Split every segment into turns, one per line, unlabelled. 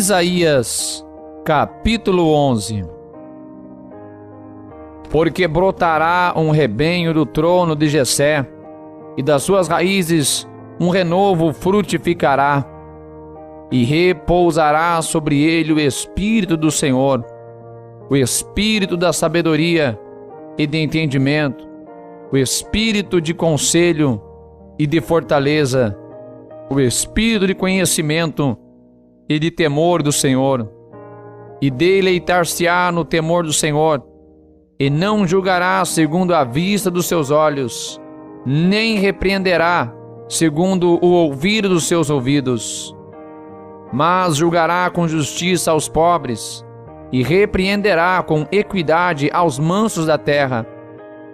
Isaías, capítulo 11. Porque brotará um rebenho do trono de Jessé, e das suas raízes um renovo frutificará, e repousará sobre ele o Espírito do Senhor, o Espírito da sabedoria e de entendimento, o Espírito de conselho e de fortaleza, o Espírito de conhecimento e de temor do Senhor. E deleitar-se-á no temor do Senhor, e não julgará segundo a vista dos seus olhos, nem repreenderá segundo o ouvir dos seus ouvidos, mas julgará com justiça aos pobres, e repreenderá com equidade aos mansos da terra,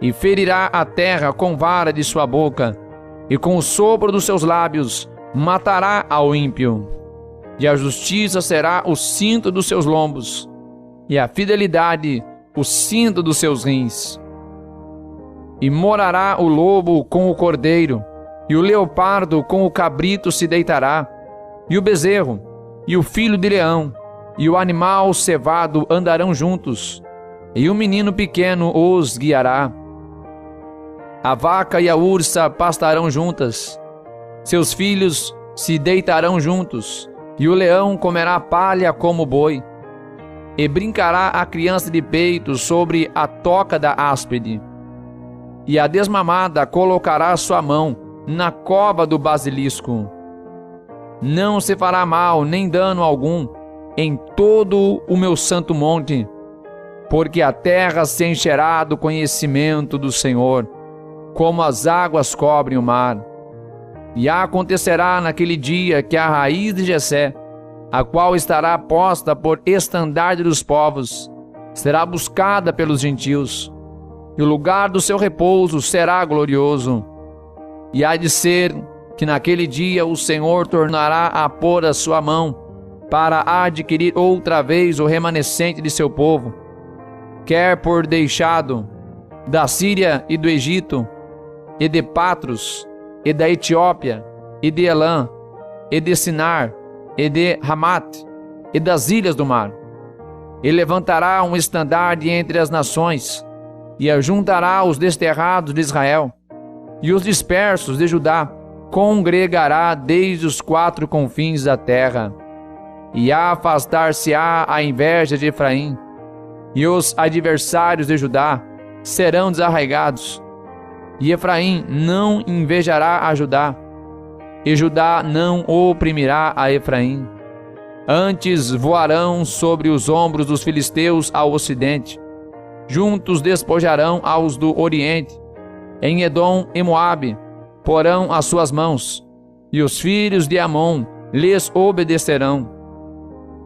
e ferirá a terra com vara de sua boca, e com o sopro dos seus lábios matará ao ímpio. E a justiça será o cinto dos seus lombos, e a fidelidade o cinto dos seus rins. E morará o lobo com o cordeiro, e o leopardo com o cabrito se deitará, e o bezerro, e o filho de leão, e o animal cevado andarão juntos, e o menino pequeno os guiará. A vaca e a ursa pastarão juntas, seus filhos se deitarão juntos, e o leão comerá palha como boi, e brincará a criança de peito sobre a toca da áspide, e a desmamada colocará sua mão na cova do basilisco. Não se fará mal nem dano algum em todo o meu santo monte, porque a terra se encherá do conhecimento do Senhor, como as águas cobrem o mar. E acontecerá naquele dia que a raiz de Jessé, a qual estará posta por estandarte dos povos, será buscada pelos gentios, e o lugar do seu repouso será glorioso. E há de ser que naquele dia o Senhor tornará a pôr a sua mão para adquirir outra vez o remanescente de seu povo, quer por deixado da Síria e do Egito, e de Patros, e da Etiópia, e de Elã, e de Sinar, e de Ramat, e das ilhas do mar. E levantará um estandarte entre as nações, e ajuntará os desterrados de Israel, e os dispersos de Judá congregará desde os quatro confins da terra. E afastar-se-á a inveja de Efraim, e os adversários de Judá serão desarraigados. E Efraim não invejará a Judá, e Judá não oprimirá a Efraim. Antes voarão sobre os ombros dos filisteus ao ocidente, juntos despojarão aos do oriente. Em Edom e Moabe porão as suas mãos, e os filhos de Amon lhes obedecerão.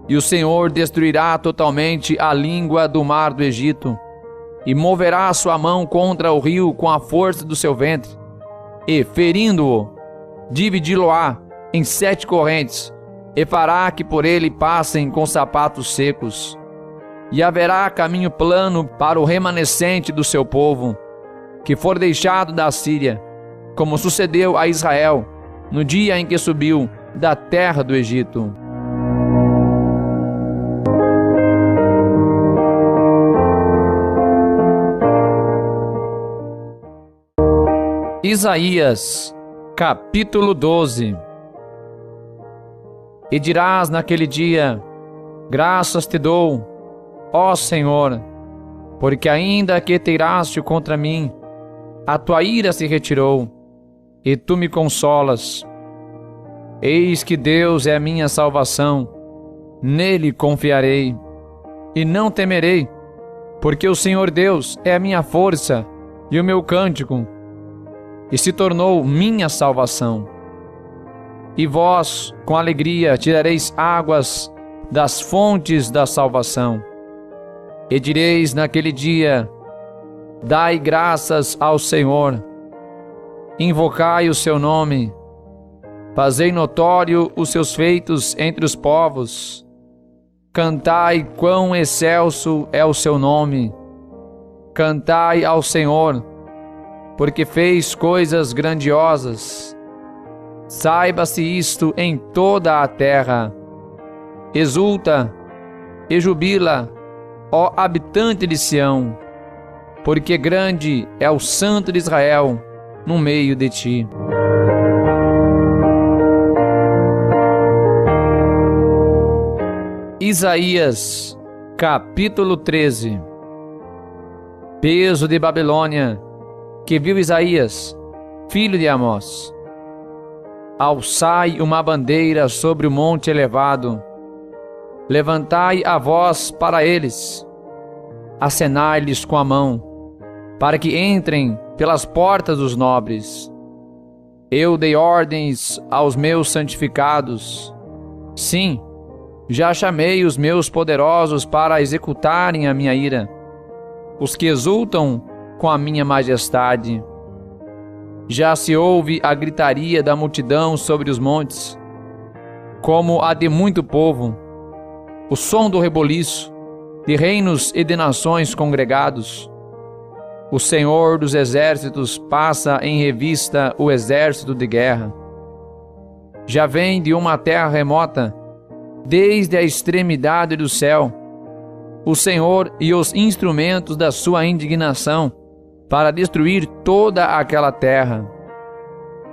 E o Senhor destruirá totalmente a língua do mar do Egito, e moverá a sua mão contra o rio com a força do seu ventre, e, ferindo-o, dividi-lo-á em 7 correntes, e fará que por ele passem com sapatos secos. E haverá caminho plano para o remanescente do seu povo, que for deixado da Síria, como sucedeu a Israel no dia em que subiu da terra do Egito. Isaías, capítulo 12. E dirás naquele dia: graças te dou, ó Senhor, porque ainda que teiraste contra mim, a tua ira se retirou, e tu me consolas. Eis que Deus é a minha salvação, nele confiarei, e não temerei, porque o Senhor Deus é a minha força e o meu cântico, e se tornou minha salvação. E vós, com alegria, tirareis águas das fontes da salvação. E direis naquele dia: dai graças ao Senhor, invocai o seu nome, fazei notório os seus feitos entre os povos, cantai quão excelso é o seu nome, cantai ao Senhor, porque fez coisas grandiosas. Saiba-se isto em toda a terra. Exulta e jubila, ó habitante de Sião, porque grande é o Santo de Israel no meio de ti. Isaías, capítulo 13. Peso de Babilônia, que viu Isaías, filho de Amós. Alçai uma bandeira sobre o monte elevado, levantai a voz para eles, acenai-lhes com a mão, para que entrem pelas portas dos nobres. Eu dei ordens aos meus santificados, sim, já chamei os meus poderosos para executarem a minha ira, os que exultam com a minha majestade. Já se ouve a gritaria da multidão sobre os montes, como a de muito povo, o som do reboliço, de reinos e de nações congregados. O Senhor dos exércitos passa em revista o exército de guerra. Já vem de uma terra remota, desde a extremidade do céu, o Senhor e os instrumentos da sua indignação, para destruir toda aquela terra.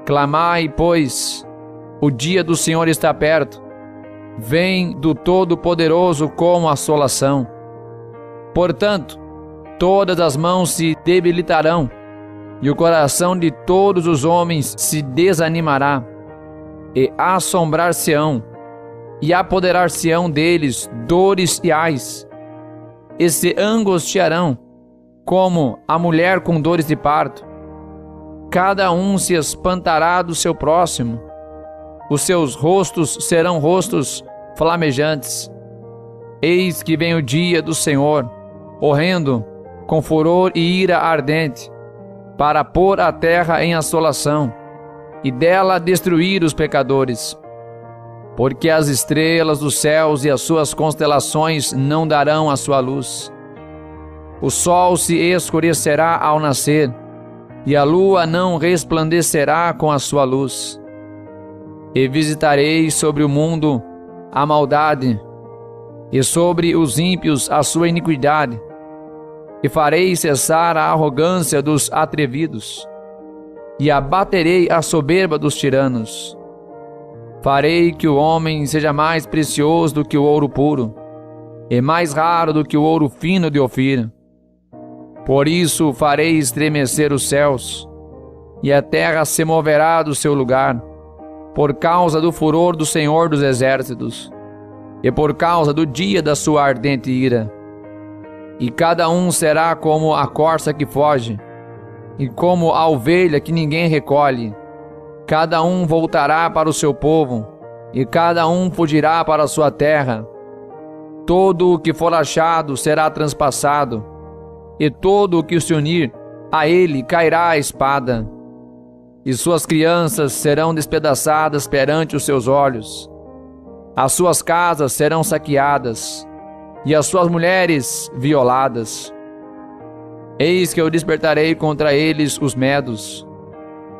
Clamai, pois, o dia do Senhor está perto, vem do Todo-Poderoso como assolação. Portanto, todas as mãos se debilitarão, e o coração de todos os homens se desanimará, e assombrar-se-ão, e apoderar-se-ão deles dores e ais, e se angustiarão, como a mulher com dores de parto. Cada um se espantará do seu próximo. Os seus rostos serão rostos flamejantes. Eis que vem o dia do Senhor, horrendo, com furor e ira ardente, para pôr a terra em assolação, e dela destruir os pecadores. Porque as estrelas dos céus e as suas constelações não darão a sua luz. O sol se escurecerá ao nascer, e a lua não resplandecerá com a sua luz. E visitarei sobre o mundo a maldade, e sobre os ímpios a sua iniquidade, e farei cessar a arrogância dos atrevidos, e abaterei a soberba dos tiranos. Farei que o homem seja mais precioso do que o ouro puro, e mais raro do que o ouro fino de Ofir. Por isso farei estremecer os céus, e a terra se moverá do seu lugar, por causa do furor do Senhor dos exércitos, e por causa do dia da sua ardente ira. E cada um será como a corça que foge, e como a ovelha que ninguém recolhe. Cada um voltará para o seu povo, e cada um fugirá para a sua terra. Todo o que for achado será transpassado, e todo o que se unir a ele cairá a espada. E suas crianças serão despedaçadas perante os seus olhos. As suas casas serão saqueadas, e as suas mulheres violadas. Eis que eu despertarei contra eles os medos,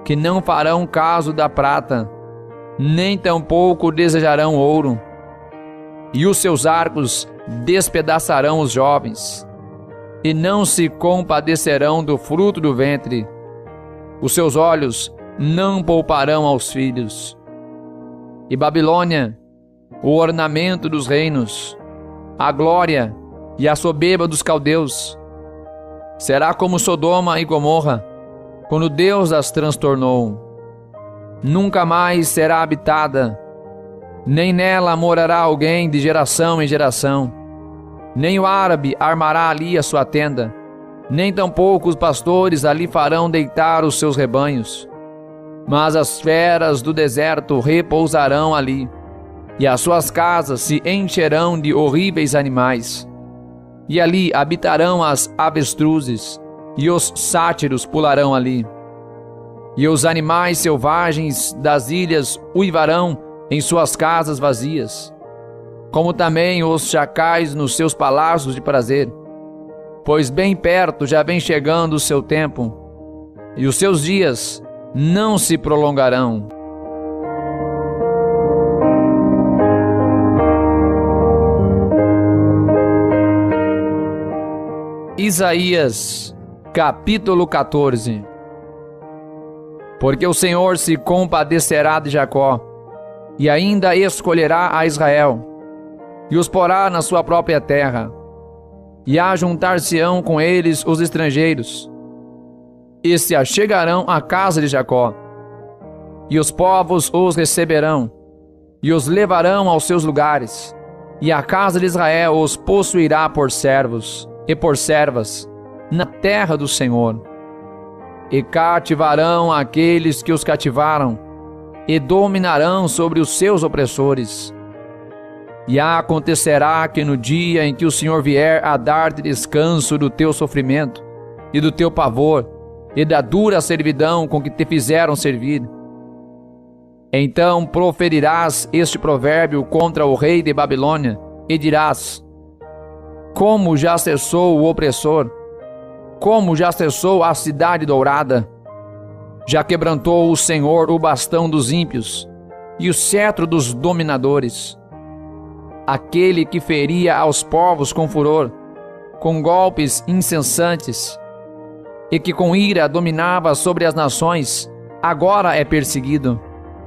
que não farão caso da prata, nem tampouco desejarão ouro. E os seus arcos despedaçarão os jovens, e não se compadecerão do fruto do ventre. Os seus olhos não pouparão aos filhos. E Babilônia, o ornamento dos reinos, a glória e a soberba dos caldeus, será como Sodoma e Gomorra, quando Deus as transtornou. Nunca mais será habitada, nem nela morará alguém de geração em geração. Nem o árabe armará ali a sua tenda, nem tampouco os pastores ali farão deitar os seus rebanhos. Mas as feras do deserto repousarão ali, e as suas casas se encherão de horríveis animais. E ali habitarão as avestruzes, e os sátiros pularão ali. E os animais selvagens das ilhas uivarão em suas casas vazias, como também os chacais nos seus palácios de prazer. Pois bem perto já vem chegando o seu tempo, e os seus dias não se prolongarão. Isaías, capítulo 14. Porque o Senhor se compadecerá de Jacó, e ainda escolherá a Israel, e os porá na sua própria terra, e ajuntar-se-ão com eles os estrangeiros, e se achegarão à casa de Jacó, e os povos os receberão, e os levarão aos seus lugares, e a casa de Israel os possuirá por servos e por servas na terra do Senhor. E cativarão aqueles que os cativaram, e dominarão sobre os seus opressores. E acontecerá que no dia em que o Senhor vier a dar-te descanso do teu sofrimento, e do teu pavor, e da dura servidão com que te fizeram servir, então proferirás este provérbio contra o rei de Babilônia, e dirás: como já cessou o opressor, como já cessou a cidade dourada. Já quebrantou o Senhor o bastão dos ímpios, e o cetro dos dominadores. Aquele que feria aos povos com furor, com golpes incessantes, e que com ira dominava sobre as nações, agora é perseguido,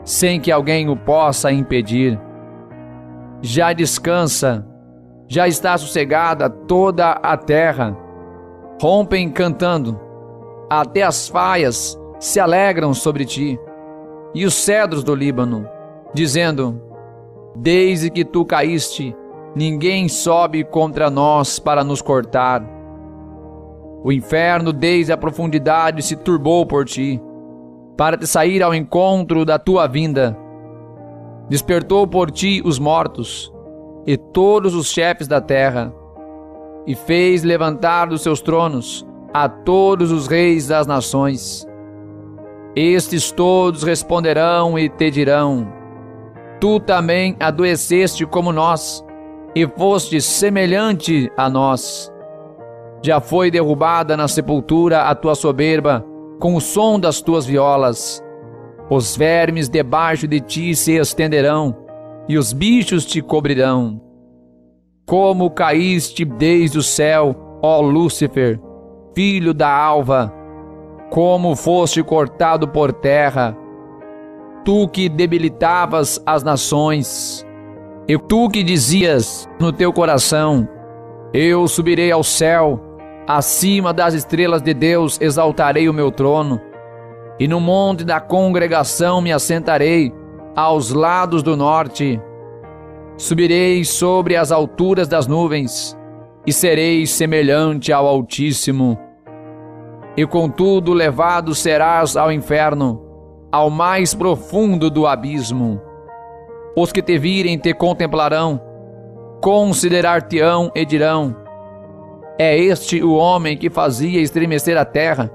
sem que alguém o possa impedir. Já descansa, já está sossegada toda a terra. Rompem cantando, até as faias se alegram sobre ti, e os cedros do Líbano, dizendo: desde que tu caíste, ninguém sobe contra nós para nos cortar. O inferno desde a profundidade se turbou por ti, para te sair ao encontro da tua vinda. Despertou por ti os mortos, e todos os chefes da terra, e fez levantar dos seus tronos a todos os reis das nações. Estes todos responderão e te dirão: tu também adoeceste como nós, e foste semelhante a nós. Já foi derrubada na sepultura a tua soberba, com o som das tuas violas. Os vermes debaixo de ti se estenderão, e os bichos te cobrirão. Como caíste desde o céu, ó Lúcifer, filho da alva, como foste cortado por terra, tu que debilitavas as nações, e tu que dizias no teu coração: eu subirei ao céu, acima das estrelas de Deus exaltarei o meu trono, e no monte da congregação me assentarei, aos lados do norte. Subirei sobre as alturas das nuvens, e serei semelhante ao Altíssimo. E contudo levado serás ao inferno, ao mais profundo do abismo. Os que te virem te contemplarão, considerar-te-ão e dirão: é este o homem que fazia estremecer a terra,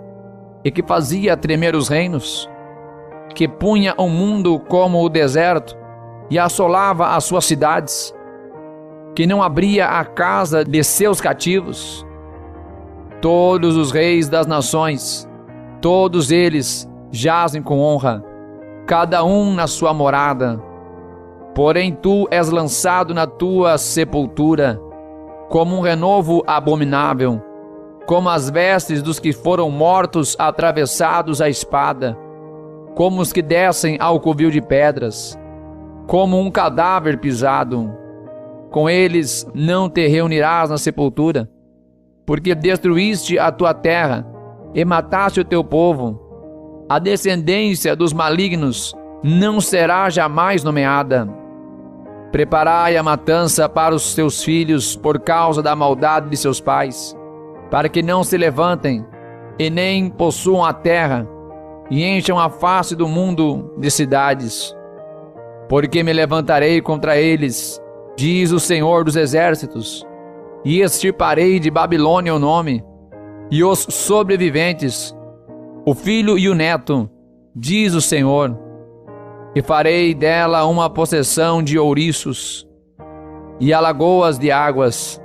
e que fazia tremer os reinos, que punha o mundo como o deserto, e assolava as suas cidades, que não abria a casa de seus cativos. Todos os reis das nações, todos eles jazem com honra, cada um na sua morada. Porém tu és lançado na tua sepultura, como um renovo abominável, como as vestes dos que foram mortos atravessados à espada, como os que descem ao covil de pedras, como um cadáver pisado. Com eles não te reunirás na sepultura, porque destruíste a tua terra e mataste o teu povo. A descendência dos malignos não será jamais nomeada. Preparai a matança para os seus filhos por causa da maldade de seus pais, para que não se levantem e nem possuam a terra, e encham a face do mundo de cidades. Porque me levantarei contra eles, diz o Senhor dos Exércitos, e extirparei de Babilônia o nome, e os sobreviventes, o filho e o neto, diz o Senhor. E farei dela uma possessão de ouriços, e alagoas de águas,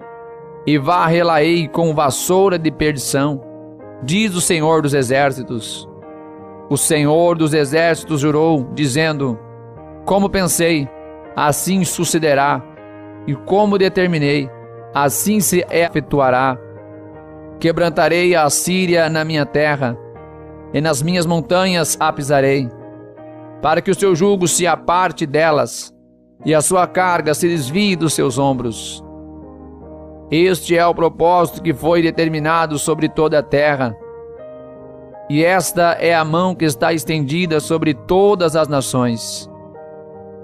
e varrê-la-ei com vassoura de perdição, diz o Senhor dos Exércitos. O Senhor dos Exércitos jurou, dizendo: como pensei, assim sucederá, e como determinei, assim se efetuará. Quebrantarei a Síria na minha terra, e nas minhas montanhas a pisarei, para que o seu jugo se aparte delas, e a sua carga se desvie dos seus ombros. Este é o propósito que foi determinado sobre toda a terra, e esta é a mão que está estendida sobre todas as nações.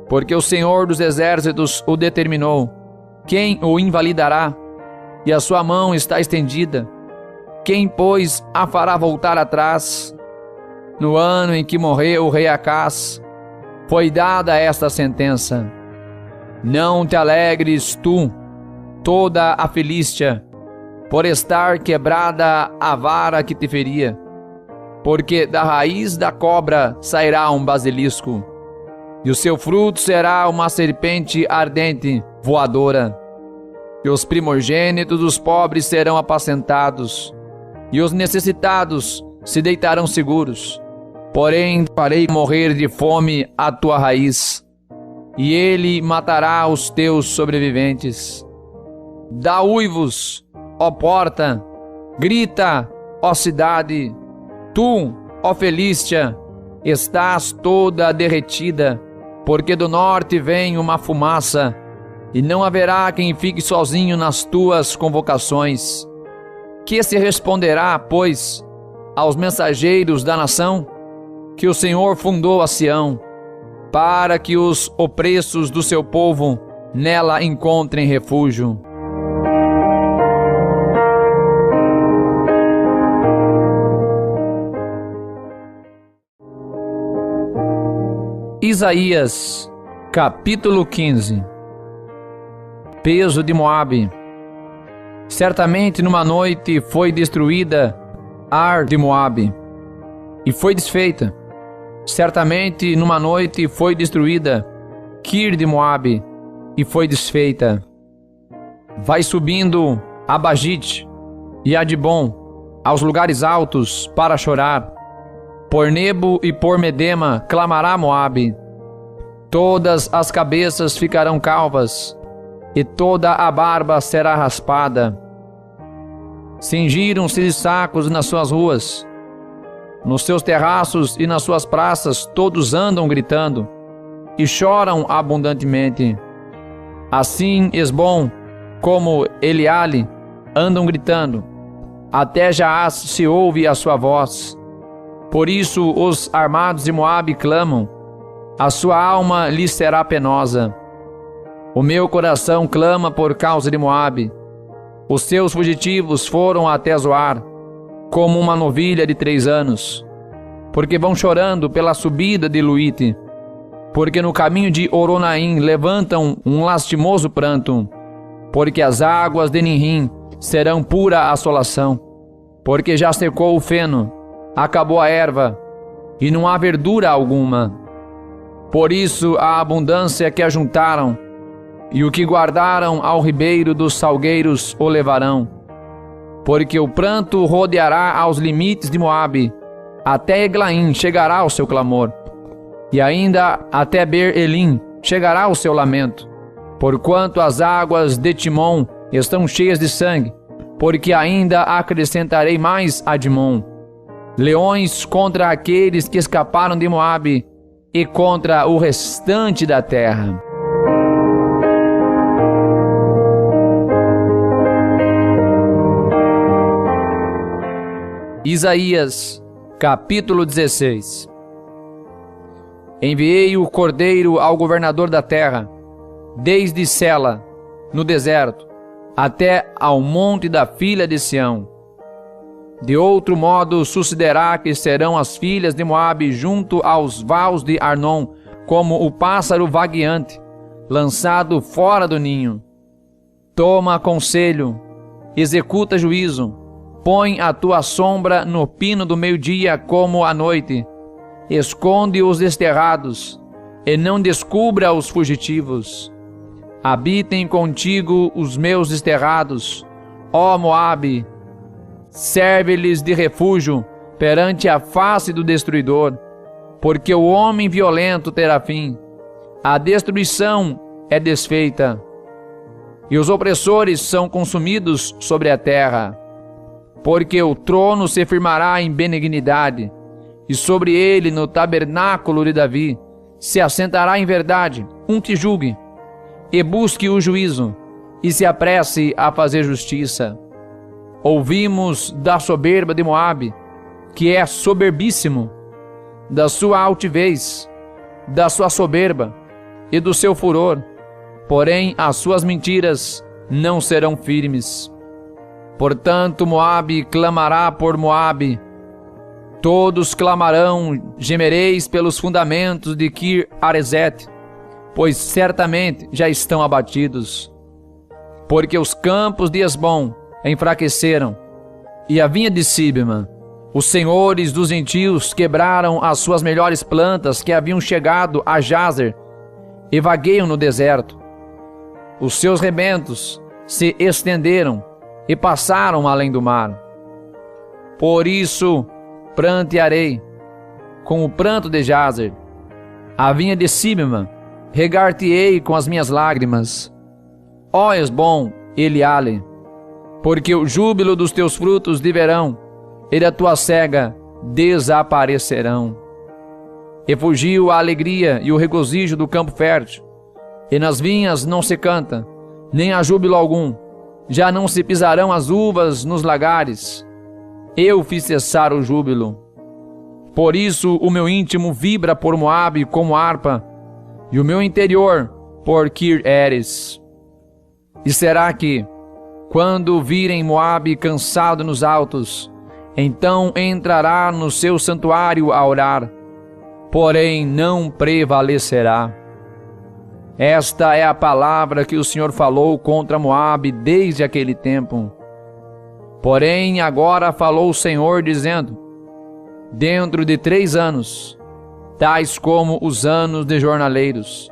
Porque o Senhor dos exércitos o determinou, quem o invalidará? E a sua mão está estendida, quem, pois, a fará voltar atrás? No ano em que morreu o rei Acás, foi dada esta sentença: não te alegres tu, toda a Filístia, por estar quebrada a vara que te feria, porque da raiz da cobra sairá um basilisco, e o seu fruto será uma serpente ardente, voadora. E os primogênitos dos pobres serão apacentados, e os necessitados se deitarão seguros. Porém, farei morrer de fome a tua raiz, e ele matará os teus sobreviventes. Dá uivos, ó porta, grita, ó cidade. Tu, ó Filístia, estás toda derretida, porque do norte vem uma fumaça, e não haverá quem fique sozinho nas tuas convocações. Que se responderá, pois, aos mensageiros da nação? Que o Senhor fundou a Sião, para que os opressos do seu povo nela encontrem refúgio. Isaías, capítulo 15. Peso de Moabe. Certamente numa noite foi destruída Ar de Moabe, e foi desfeita. Certamente numa noite foi destruída Kir de Moabe, e foi desfeita. Vai subindo a Bagite e a Dibon, aos lugares altos, para chorar. Por Nebo e por Medema clamará Moabe. Todas as cabeças ficarão calvas, e toda a barba será raspada. Cingiram-se de sacos nas suas ruas. Nos seus terraços e nas suas praças todos andam gritando, e choram abundantemente. Assim Esbom como Eleale andam gritando, até Jaaz se ouve a sua voz. Por isso os armados de Moabe clamam, a sua alma lhes será penosa. O meu coração clama por causa de Moabe. Os seus fugitivos foram até Zoar, como uma novilha de 3 anos, porque vão chorando pela subida de Luíte, porque no caminho de Oronaim levantam um lastimoso pranto, porque as águas de Ninrim serão pura assolação, porque já secou o feno, acabou a erva, e não há verdura alguma. Por isso a abundância que ajuntaram, e o que guardaram ao ribeiro dos salgueiros o levarão. Porque o pranto rodeará aos limites de Moabe, até Eglaim chegará o seu clamor, e ainda até Ber-Elim chegará o seu lamento, porquanto as águas de Timon estão cheias de sangue, porque ainda acrescentarei mais a Dimon. Leões contra aqueles que escaparam de Moabe, e contra o restante da terra. Isaías, capítulo 16. Enviei o cordeiro ao governador da terra, desde Sela, no deserto, até ao monte da filha de Sião. De outro modo sucederá que serão as filhas de Moabe junto aos vales de Arnon, como o pássaro vagueante, lançado fora do ninho. Toma conselho, executa juízo, põe a tua sombra no pino do meio-dia como à noite, esconde os desterrados, e não descubra os fugitivos. Habitem contigo os meus desterrados, ó Moabe, serve-lhes de refúgio perante a face do destruidor, porque o homem violento terá fim, a destruição é desfeita, e os opressores são consumidos sobre a terra. porque o trono se firmará em benignidade, e sobre ele, no tabernáculo de Davi, se assentará em verdade um que julgue, e busque o juízo, e se apresse a fazer justiça. Ouvimos da soberba de Moabe, que é soberbíssimo, da sua altivez, da sua soberba e do seu furor, porém as suas mentiras não serão firmes. Portanto, Moabe clamará por Moabe, todos clamarão, gemereis pelos fundamentos de Kir-Areset, pois certamente já estão abatidos. Porque os campos de Hesbom enfraqueceram, e a vinha de Sibma, os senhores dos gentios quebraram as suas melhores plantas que haviam chegado a Jazer e vagueiam no deserto. Os seus rebentos se estenderam e passaram além do mar. Por isso prantearei com o pranto de Jazer, a vinha de Sibma regar-te-ei com as minhas lágrimas. Ó Hesbom, Eleale, porque o júbilo dos teus frutos de verão e da tua cega desaparecerão. E fugiu a alegria e o regozijo do campo fértil, e nas vinhas não se canta, nem há júbilo algum, já não se pisarão as uvas nos lagares. Eu fiz cessar o júbilo. Por isso o meu íntimo vibra por Moabe como harpa, e o meu interior por Kir-Eres. E será que, quando virem Moabe cansado nos altos, então entrará no seu santuário a orar, porém não prevalecerá. Esta é a palavra que o Senhor falou contra Moabe desde aquele tempo. Porém agora falou o Senhor, dizendo: dentro de 3 anos, tais como os anos de jornaleiros,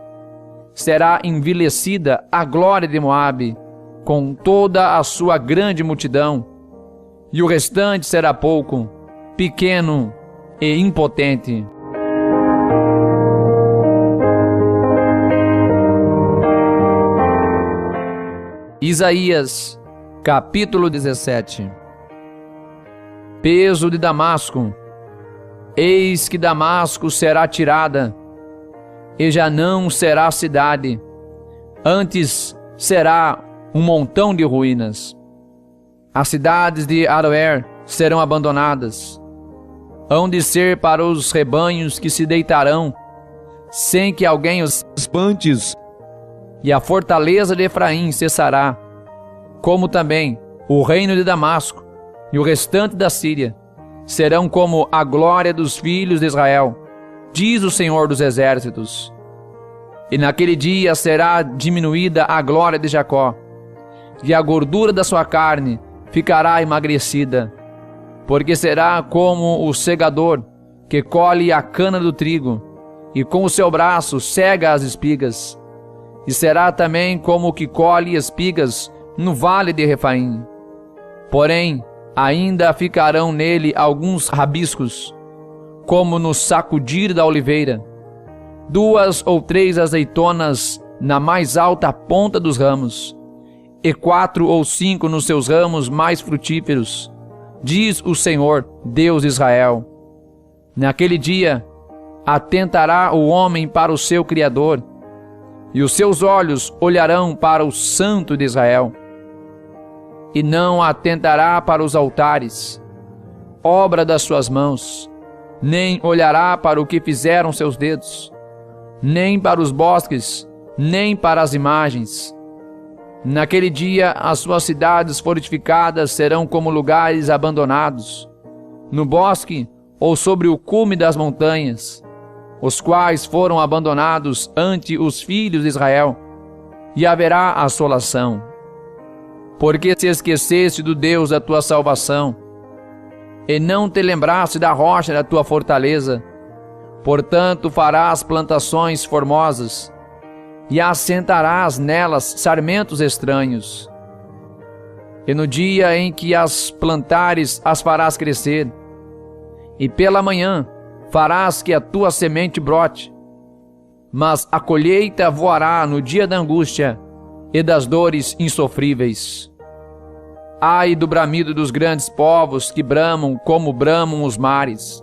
será envilecida a glória de Moabe, com toda a sua grande multidão, e o restante será pouco, pequeno e impotente. Isaías, capítulo 17. Peso de Damasco. Eis que Damasco será tirada, e já não será cidade, antes será um montão de ruínas. As cidades de Aroer serão abandonadas, hão de ser para os rebanhos que se deitarão, sem que alguém os espante, e a fortaleza de Efraim cessará, como também o reino de Damasco e o restante da Síria serão como a glória dos filhos de Israel, diz o Senhor dos Exércitos. E naquele dia será diminuída a glória de Jacó, e a gordura da sua carne ficará emagrecida, porque será como o segador que colhe a cana do trigo, e com o seu braço cega as espigas, e será também como o que colhe espigas no vale de Refaim. Porém, ainda ficarão nele alguns rabiscos, como no sacudir da oliveira, 2 ou 3 azeitonas na mais alta ponta dos ramos, e 4 ou 5 nos seus ramos mais frutíferos, diz o Senhor, Deus de Israel. Naquele dia, atentará o homem para o seu Criador, e os seus olhos olharão para o Santo de Israel, e não atentará para os altares, obra das suas mãos, nem olhará para o que fizeram seus dedos, nem para os bosques, nem para as imagens. Naquele dia as suas cidades fortificadas serão como lugares abandonados, no bosque ou sobre o cume das montanhas, os quais foram abandonados ante os filhos de Israel, e haverá assolação. Porque se esqueceste do Deus da tua salvação, e não te lembraste da rocha da tua fortaleza, portanto farás plantações formosas, e assentarás nelas sarmentos estranhos. E no dia em que as plantares, as farás crescer, e pela manhã farás que a tua semente brote, mas a colheita voará no dia da angústia e das dores insofríveis. Ai do bramido dos grandes povos que bramam como bramam os mares,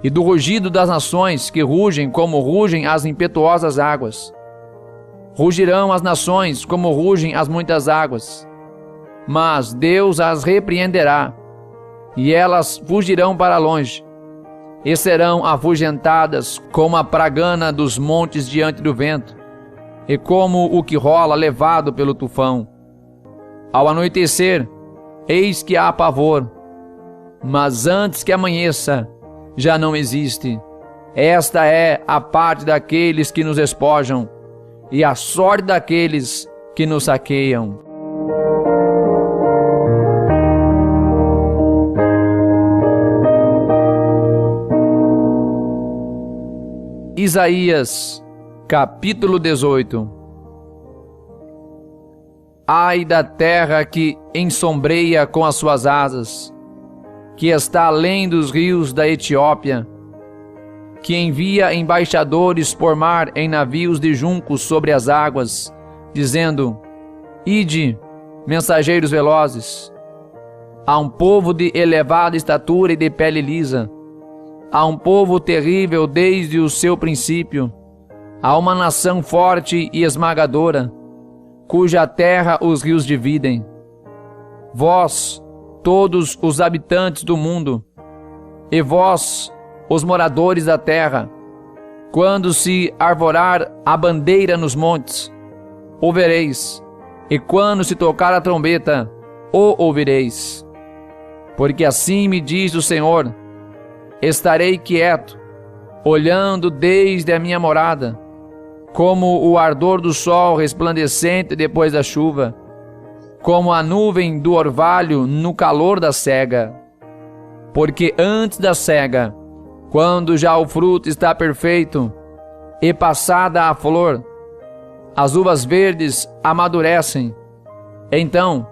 e do rugido das nações que rugem como rugem as impetuosas águas. Rugirão as nações como rugem as muitas águas, mas Deus as repreenderá, e elas fugirão para longe, e serão afugentadas como a pragana dos montes diante do vento, e como o que rola levado pelo tufão. Ao anoitecer, eis que há pavor, mas antes que amanheça, já não existe. Esta é a parte daqueles que nos despojam, e a sorte daqueles que nos saqueiam. Isaías, capítulo 18. Ai da terra que ensombreia com as suas asas, que está além dos rios da Etiópia, que envia embaixadores por mar em navios de juncos sobre as águas, dizendo: Ide, mensageiros velozes. Há um povo de elevada estatura e de pele lisa, há um povo terrível desde o seu princípio, há uma nação forte e esmagadora, cuja terra os rios dividem. Vós, todos os habitantes do mundo, e vós, os moradores da terra, quando se arvorar a bandeira nos montes, o vereis, e quando se tocar a trombeta, o ouvireis. Porque assim me diz o Senhor: estarei quieto, olhando desde a minha morada, como o ardor do sol resplandecente depois da chuva, como a nuvem do orvalho no calor da cega. Porque antes da cega, quando já o fruto está perfeito e passada a flor, as uvas verdes amadurecem. Então,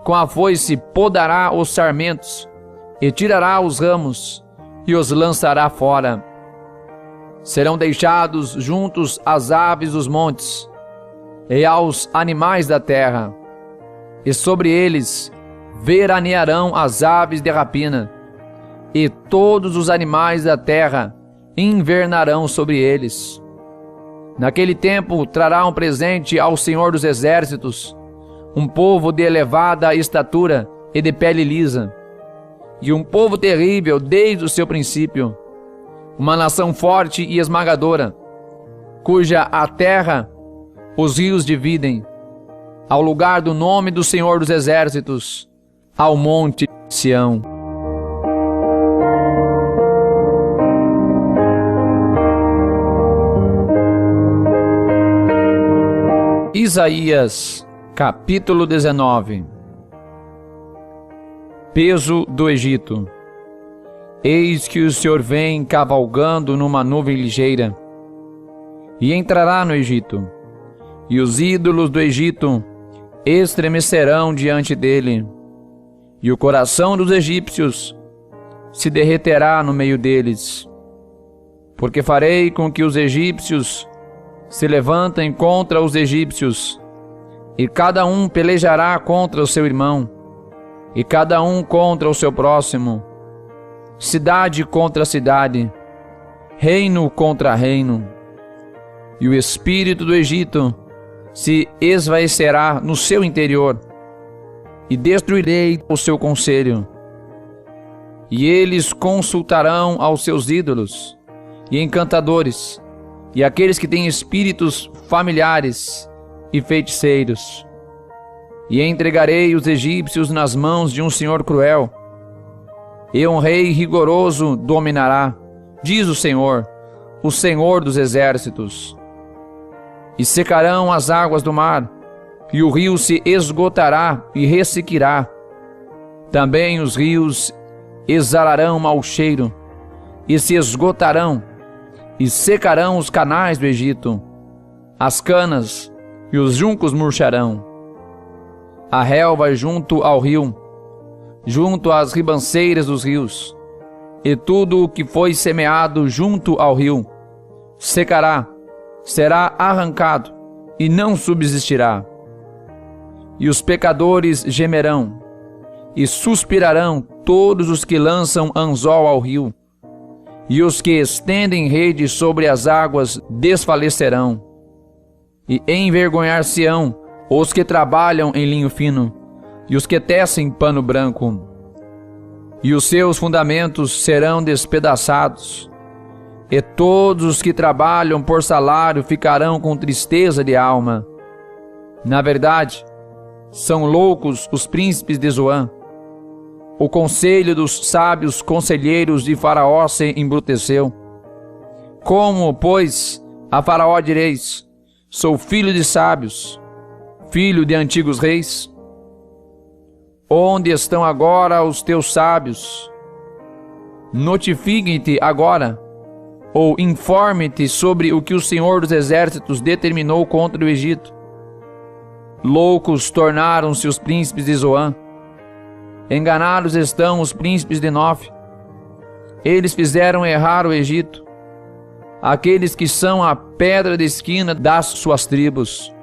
com a foice podará os sarmentos e tirará os ramos e os lançará fora. Serão deixados juntos às aves dos montes e aos animais da terra, e sobre eles veranearão as aves de rapina, e todos os animais da terra invernarão sobre eles. Naquele tempo trará um presente ao Senhor dos Exércitos, um povo de elevada estatura e de pele lisa, e um povo terrível desde o seu princípio, uma nação forte e esmagadora, cuja a terra os rios dividem, ao lugar do nome do Senhor dos Exércitos, ao monte Sião. Isaías, capítulo 19. Peso do Egito. Eis que o Senhor vem cavalgando numa nuvem ligeira, e entrará no Egito, e os ídolos do Egito estremecerão diante dele, e o coração dos egípcios se derreterá no meio deles. Porque farei com que os egípcios se levantem contra os egípcios, e cada um pelejará contra o seu irmão, e cada um contra o seu próximo, cidade contra cidade, reino contra reino. E o espírito do Egito se esvaecerá no seu interior, e destruirei o seu conselho. E eles consultarão aos seus ídolos e encantadores, e aqueles que têm espíritos familiares e feiticeiros. E entregarei os egípcios nas mãos de um senhor cruel, e um rei rigoroso dominará, diz o Senhor dos Exércitos. E secarão as águas do mar, e o rio se esgotará e ressequirá. Também os rios exalarão mau cheiro, e se esgotarão, e secarão os canais do Egito. As canas e os juncos murcharão. A relva junto ao rio, junto às ribanceiras dos rios, e tudo o que foi semeado junto ao rio secará, será arrancado e não subsistirá. E os pecadores gemerão, e suspirarão todos os que lançam anzol ao rio, e os que estendem rede sobre as águas desfalecerão, e envergonhar-se-ão os que trabalham em linho fino, e os que tecem pano branco, e os seus fundamentos serão despedaçados, e todos os que trabalham por salário ficarão com tristeza de alma. Na verdade, são loucos os príncipes de Zoan. O conselho dos sábios conselheiros de Faraó se embruteceu. Como, pois, a Faraó direis: sou filho de sábios, filho de antigos reis? Onde estão agora os teus sábios? Notifiquem-te agora, ou informe-te sobre o que o Senhor dos Exércitos determinou contra o Egito. Loucos tornaram-se os príncipes de Zoan. Enganados estão os príncipes de Nof. Eles fizeram errar o Egito, aqueles que são a pedra de esquina das suas tribos.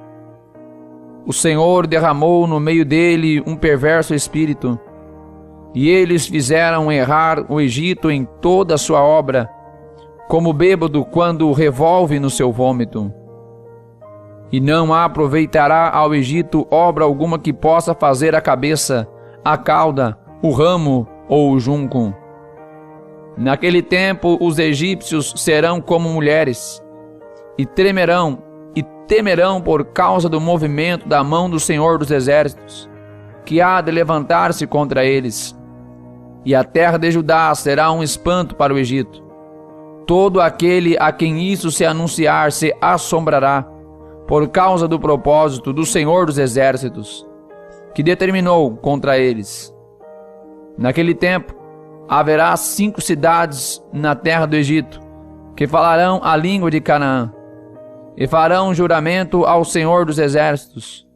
O Senhor derramou no meio dele um perverso espírito, e eles fizeram errar o Egito em toda a sua obra, como bêbado quando revolve no seu vômito. E não aproveitará ao Egito obra alguma que possa fazer a cabeça, a cauda, o ramo ou o junco. Naquele tempo os egípcios serão como mulheres, e tremerão e temerão por causa do movimento da mão do Senhor dos Exércitos, que há de levantar-se contra eles. E a terra de Judá será um espanto para o Egito. Todo aquele a quem isso se anunciar se assombrará, por causa do propósito do Senhor dos Exércitos, que determinou contra eles. Naquele tempo, haverá 5 cidades na terra do Egito, que falarão a língua de Canaã, e farão juramento ao Senhor dos Exércitos,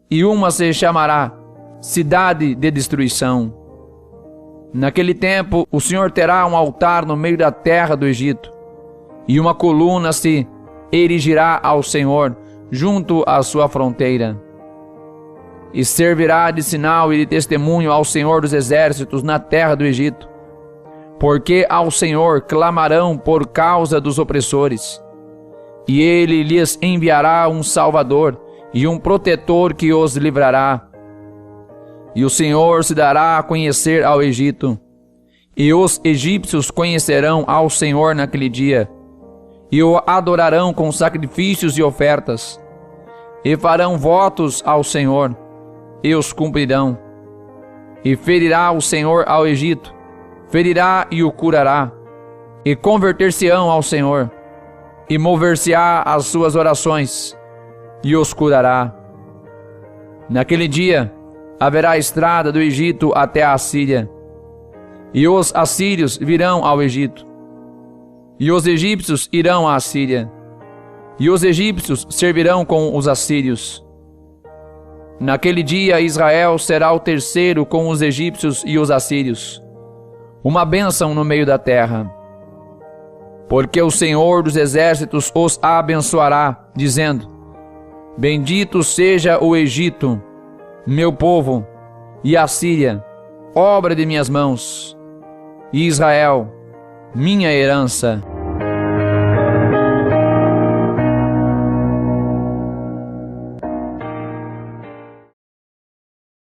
e uma se chamará Cidade de Destruição. Naquele tempo, o Senhor terá um altar no meio da terra do Egito, e uma coluna se erigirá ao Senhor junto à sua fronteira, e servirá de sinal e de testemunho ao Senhor dos Exércitos na terra do Egito, porque ao Senhor clamarão por causa dos opressores, e ele lhes enviará um Salvador e um protetor que os livrará. E o Senhor se dará a conhecer ao Egito, e os egípcios conhecerão ao Senhor naquele dia, e o adorarão com sacrifícios e ofertas, e farão votos ao Senhor, e os cumprirão. E ferirá o Senhor ao Egito, ferirá e o curará, e converter-se-ão ao Senhor, e mover-se-á às suas orações, e os curará. Naquele dia haverá estrada do Egito até a Assíria, e os assírios virão ao Egito, e os egípcios irão à Assíria, e os egípcios servirão com os assírios. Naquele dia Israel será o terceiro com os egípcios e os assírios, uma bênção no meio da terra. Porque o Senhor dos Exércitos os abençoará, dizendo: bendito seja o Egito, meu povo, e a Síria, obra de minhas mãos, e Israel, minha herança.